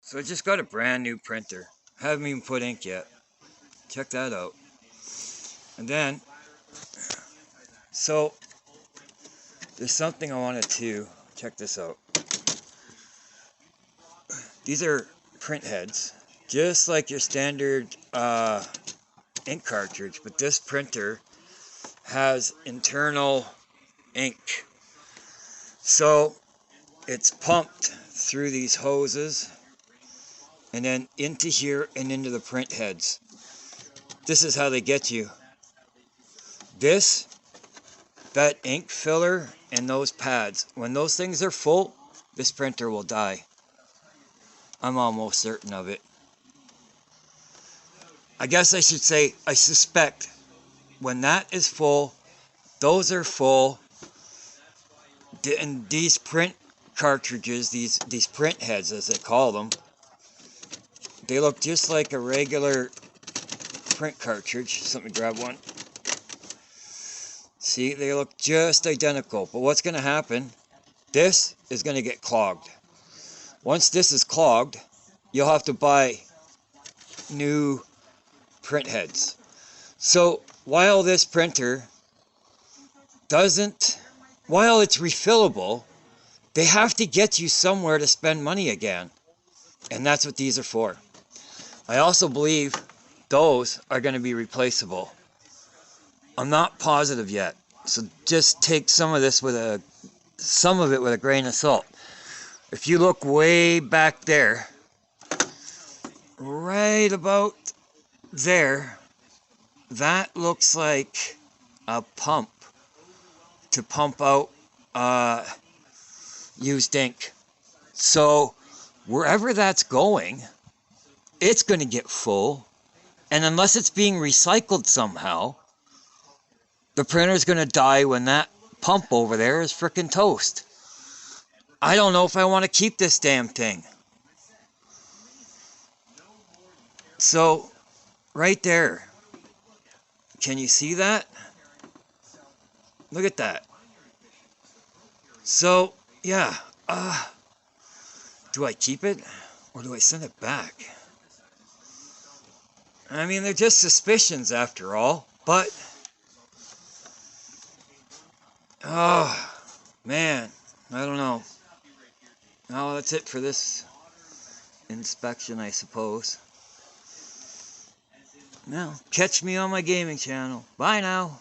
So I just got a brand new printer. Haven't even put ink yet. Check that out. And then, so there's something I wanted to check this out. These are print heads, just like your standard ink cartridge, but this printer has internal ink. So it's pumped through these hoses and then into here and into the print heads. This is how they get you. That ink filler and those pads, when those things are full, this printer will die. I'm almost certain of it. I guess I should say, I suspect when that is full, those are full, and these print cartridges, these print heads as they call them, they look just like a regular print cartridge. So let me grab one. See, they look just identical. But what's going to happen, this is going to get clogged. Once this is clogged, you'll have to buy new print heads. So while this printer while it's refillable, they have to get you somewhere to spend money again. And that's what these are for. I also believe those are going to be replaceable. I'm not positive yet. So just take some of it with a grain of salt. If you look way back there, right about there, that looks like a pump to pump out used ink. So wherever that's going, it's going to get full. And unless it's being recycled somehow, the printer's going to die when that pump over there is frickin' toast. I don't know if I want to keep this damn thing. So, right there. Can you see that? Look at that. So, yeah. Do I keep it? Or do I send it back? I mean, they're just suspicions after all. But, oh, man. I don't know. Well, that's it for this inspection, I suppose. Now, catch me on my gaming channel. Bye now.